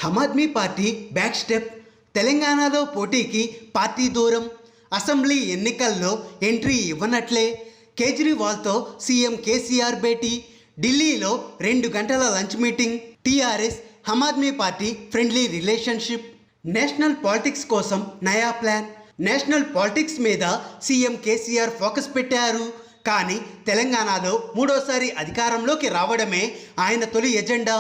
ఆమ్ Aadmi Party back step, తెలంగాణలో పోటీకి party దూరం, అసెంబ్లీ ఎన్నికల్లో ఎంట్రీ ఇవ్వనట్లే, కేజ్రీవాల్తో సీఎం కేసీఆర్ భేటీ, ఢిల్లీలో 2 గంటల lunch meeting, TRS Aam Aadmi Party friendly relationship, national politics కోసం నయా ప్లాన్. నేషనల్ పాలిటిక్స్ మీద సీఎం కేసీఆర్ ఫోకస్ పెట్టారు. కానీ తెలంగాణలో మూడోసారి అధికారంలోకి రావడమే ఆయన తొలి ఎజెండా.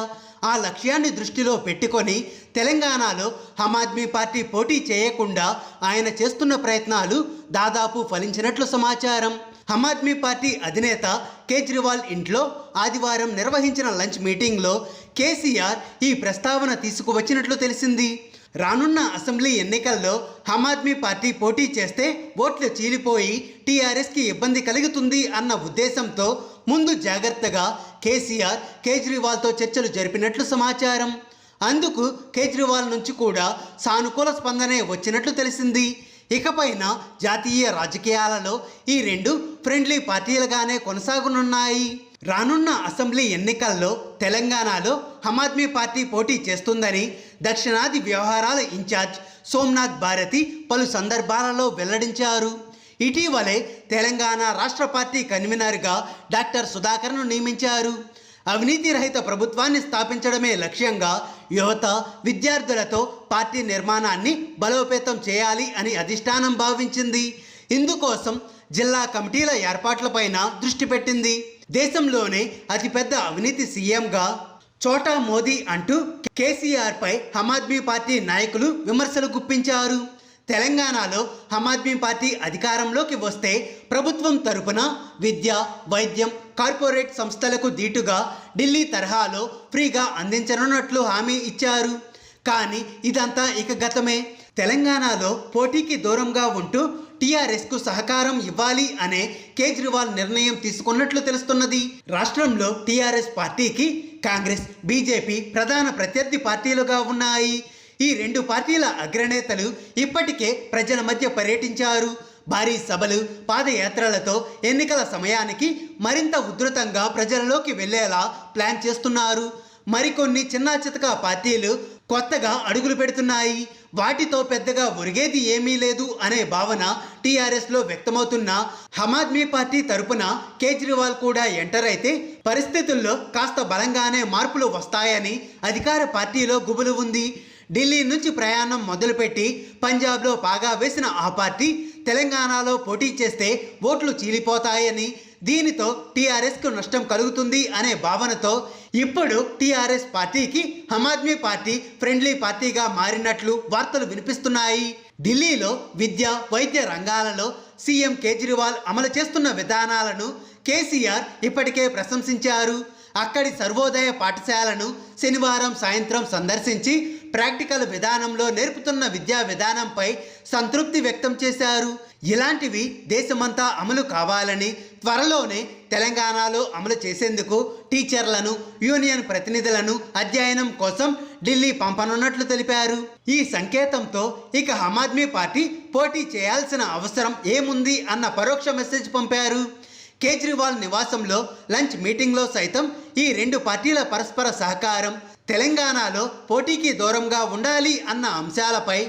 ఆ లక్ష్యాన్ని దృష్టిలో పెట్టుకొని తెలంగాణలో ఆమ్ ఆద్మీ పార్టీ పోటీ చేయకుండా ఆయన చేస్తున్న ప్రయత్నాలు దాదాపు ఫలించినట్లు సమాచారం. ఆమ్ ఆద్మీ పార్టీ అధినేత కేజ్రీవాల్ ఇంట్లో ఆదివారం నిర్వహించిన లంచ్ మీటింగ్లో కేసీఆర్ ఈ ప్రస్తావన తీసుకువచ్చినట్లు తెలిసింది. రానున్న అసెంబ్లీ ఎన్నికల్లో ఆమ్ ఆద్మీ పార్టీ పోటీ చేస్తే ఓట్లు చీలిపోయి టీఆర్ఎస్కి ఇబ్బంది కలుగుతుంది అన్న ఉద్దేశంతో ముందు జాగ్రత్తగా కేసీఆర్ కేజ్రీవాల్తో చర్చలు జరిపినట్లు సమాచారం. అందుకు కేజ్రీవాల్ నుంచి కూడా సానుకూల స్పందనే వచ్చినట్లు తెలిసింది. ఇకపైన జాతీయ రాజకీయాలలో ఈ 2 ఫ్రెండ్లీ పార్టీలుగానే కొనసాగనున్నాయి. రానున్న అసెంబ్లీ ఎన్నికల్లో తెలంగాణలో ఆమ్ ఆద్మీ పార్టీ పోటీ చేస్తుందని దక్షిణాది వ్యవహారాల ఇన్ఛార్జ్ సోమనాథ్ భారతి పలు సందర్భాలలో వెల్లడించారు. ఇటీవలే తెలంగాణ రాష్ట్ర పార్టీ కన్వీనర్గా డాక్టర్ సుధాకర్ను నియమించారు. అవినీతి రహిత ప్రభుత్వాన్ని స్థాపించడమే లక్ష్యంగా యువత, విద్యార్థులతో పార్టీ నిర్మాణాన్ని బలోపేతం చేయాలి అని అధిష్టానం భావించింది. ఇందుకోసం జిల్లా కమిటీల ఏర్పాట్లపైన దృష్టి పెట్టింది. దేశంలోనే అతిపెద్ద అవినీతి సీఎంగా చోటా మోదీ అంటూ కేసీఆర్పై ఆమ్ ఆద్మీ పార్టీ నాయకులు విమర్శలు గుప్పించారు. తెలంగాణలో ఆమ్ ఆద్మీ పార్టీ అధికారంలోకి వస్తే ప్రభుత్వం తరపున విద్య, వైద్యం, కార్పొరేట్ సంస్థలకు దీటుగా ఢిల్లీ తరహాలో ఫ్రీగా అందించనున్నట్లు హామీ ఇచ్చారు. కానీ ఇదంతా ఇక గతమే. తెలంగాణలో పోటీకి దూరంగా ఉంటూ టీఆర్ఎస్కు సహకారం ఇవ్వాలి అనే కేజ్రీవాల్ నిర్ణయం తీసుకున్నట్లు తెలుస్తున్నది. రాష్ట్రంలో టీఆర్ఎస్ పార్టీకి కాంగ్రెస్, బీజేపీ ప్రధాన ప్రత్యర్థి పార్టీలుగా ఉన్నాయి. ఈ 2 పార్టీల అగ్రనేతలు ఇప్పటికే ప్రజల మధ్య పర్యటించారు. భారీ సభలు, పాదయాత్రలతో ఎన్నికల సమయానికి మరింత ఉధృతంగా ప్రజలలోకి వెళ్లేలా ప్లాన్ చేస్తున్నారు. మరికొన్ని చిన్నా చితకా పార్టీలు కొత్తగా అడుగులు పెడుతున్నాయి. వాటితో పెద్దగా ఒరిగేది ఏమీ లేదు అనే భావన టీఆర్ఎస్లో వ్యక్తమవుతున్న ఆమ్ ఆద్మీ పార్టీ తరపున కేజ్రీవాల్ కూడా ఎంటర్ అయితే పరిస్థితుల్లో కాస్త బలంగానే మార్పులు వస్తాయని అధికార పార్టీలో గుబులు ఉంది. ఢిల్లీ నుంచి ప్రయాణం మొదలుపెట్టి పంజాబ్లో పాగా వేసిన ఆ పార్టీ తెలంగాణలో పోటీ చేస్తే ఓట్లు చీలిపోతాయని, దీనితో టీఆర్ఎస్కు నష్టం కలుగుతుంది అనే భావనతో ఇప్పుడు టీఆర్ఎస్ పార్టీకి ఆమ్ ఆద్మీ పార్టీ ఫ్రెండ్లీ పార్టీగా మారినట్లు వార్తలు వినిపిస్తున్నాయి. ఢిల్లీలో విద్య, వైద్య రంగాలలో సీఎం కేజ్రీవాల్ అమలు చేస్తున్న విధానాలను కేసీఆర్ ఇప్పటికే ప్రశంసించారు. అక్కడి సర్వోదయ పాఠశాలను శనివారం సాయంత్రం సందర్శించి ప్రాక్టికల్ విధానంలో నేర్పుతున్న విద్యా విధానంపై సంతృప్తి వ్యక్తం చేశారు. ఇలాంటివి దేశమంతా అమలు కావాలని, త్వరలోనే తెలంగాణలో అమలు చేసేందుకు టీచర్లను, యూనియన్ ప్రతినిధులను అధ్యయనం కోసం ఢిల్లీ పంపనున్నట్లు తెలిపారు. ఈ సంకేతంతో ఇక ఆమ్ ఆద్మీ పార్టీ పోటీ చేయాల్సిన అవసరం ఏముంది అన్న పరోక్ష మెసేజ్ పంపారు. కేజ్రీవాల్ నివాసంలో లంచ్ మీటింగ్లో సైతం ఈ 2 పార్టీల పరస్పర సహకారం, తెలంగాణలో పోటీకి దూరంగా ఉండాలి అన్న అంశాలపై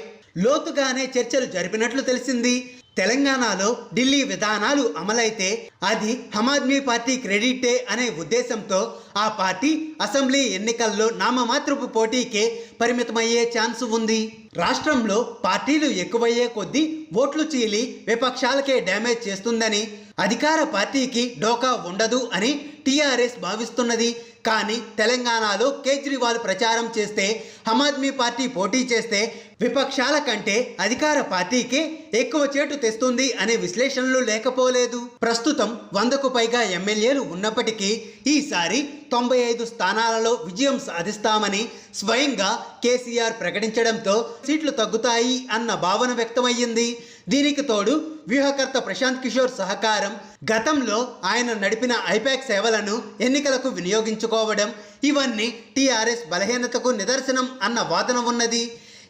లోతుగానే చర్చలు జరిపినట్లు తెలిసింది. తెలంగాణలో ఢిల్లీ విధానాలు అమలైతే అది ఆమ్ ఆద్మీ పార్టీ క్రెడిటే అనే ఉద్దేశంతో ఆ పార్టీ అసెంబ్లీ ఎన్నికల్లో నామమాత్రపు పోటీకే పరిమితమయ్యే ఛాన్స్ ఉంది. రాష్ట్రంలో పార్టీలు ఎక్కువయ్యే కొద్దీ ఓట్లు చీలి విపక్షాలకే డ్యామేజ్ చేస్తుందని, అధికార పార్టీకి డోకా ఉండదు అని టీఆర్ఎస్ భావిస్తున్నది. కానీ తెలంగాణలో కేజ్రీవాల్ ప్రచారం చేస్తే, ఆమ్ ఆద్మీ పార్టీ పోటీ చేస్తే విపక్షాల కంటే అధికార పార్టీకే ఎక్కువ చేటు తెస్తుంది అనే విశ్లేషణలు లేకపోలేదు. ప్రస్తుతం 100కు పైగా ఎమ్మెల్యేలు ఉన్నప్పటికీ ఈసారి 95 స్థానాలలో విజయం సాధిస్తామని స్వయంగా కేసీఆర్ ప్రకటించడంతో సీట్లు తగ్గుతాయి అన్న భావన వ్యక్తమయ్యింది. దీనికి తోడు వ్యూహకర్త ప్రశాంత్ కిషోర్ సహకారం, గతంలో ఆయన నడిపిన ఐపాక్ సేవలను ఎన్నికలకు వినియోగించుకోవడం, ఇవన్నీ టీఆర్ఎస్ బలహీనతకు నిదర్శనం అన్న వాదన ఉన్నది.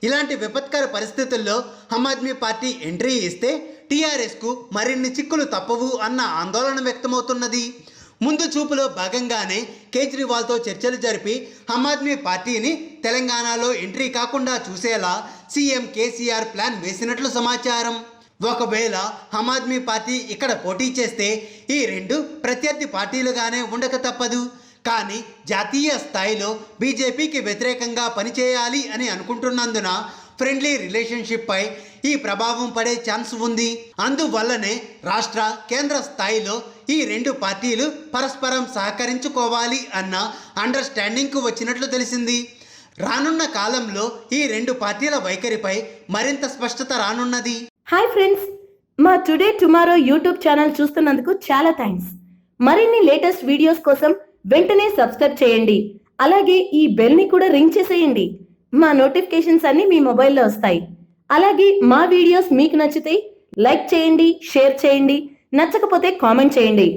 ఇలాంటి విపత్కర పరిస్థితుల్లో ఆమ్ ఆద్మీ పార్టీ ఎంట్రీ ఇస్తే టీఆర్ఎస్కు మరిన్ని చిక్కులు తప్పవు అన్న ఆందోళన వ్యక్తమవుతున్నది. ముందు చూపులో భాగంగానే కేజ్రీవాల్తో చర్చలు జరిపి ఆమ్ ఆద్మీ పార్టీని తెలంగాణలో ఎంట్రీ కాకుండా చూసేలా సీఎం కేసీఆర్ ప్లాన్ వేసినట్లు సమాచారం. ఒకవేళ ఆమ్ ఆద్మీ పార్టీ ఇక్కడ పోటీ చేస్తే ఈ రెండు ప్రత్యర్థి పార్టీలుగానే ఉండక తప్పదు. కానీ జాతీయ స్థాయిలో బీజేపీకి వ్యతిరేకంగా పనిచేయాలి అని అనుకుంటున్నందున ఫ్రెండ్లీ రిలేషన్షిప్పై ఈ ప్రభావం పడే ఛాన్స్ ఉంది. అందువల్లనే రాష్ట్ర కేంద్ర స్థాయిలో ఈ రెండు పార్టీలు పరస్పరం సహకరించుకోవాలి అన్న అండర్స్టాండింగ్కు వచ్చినట్లు తెలిసింది. రానున్న కాలంలో ఈ రెండు పార్టీల వైఖరిపై మరింత స్పష్టత రానున్నది. హాయ్ ఫ్రెండ్స్, మా టుడే టుమారో యూట్యూబ్ ఛానల్ చూస్తున్నందుకు చాలా థ్యాంక్స్. మరిన్ని లేటెస్ట్ వీడియోస్ కోసం వెంటనే సబ్స్క్రైబ్ చేయండి. అలాగే ఈ బెల్ని కూడా రింగ్ చేసేయండి. మా నోటిఫికేషన్స్ అన్ని మీ మొబైల్లో వస్తాయి. అలాగే మా వీడియోస్ మీకు నచ్చితే లైక్ చేయండి, షేర్ చేయండి, నచ్చకపోతే కామెంట్ చేయండి.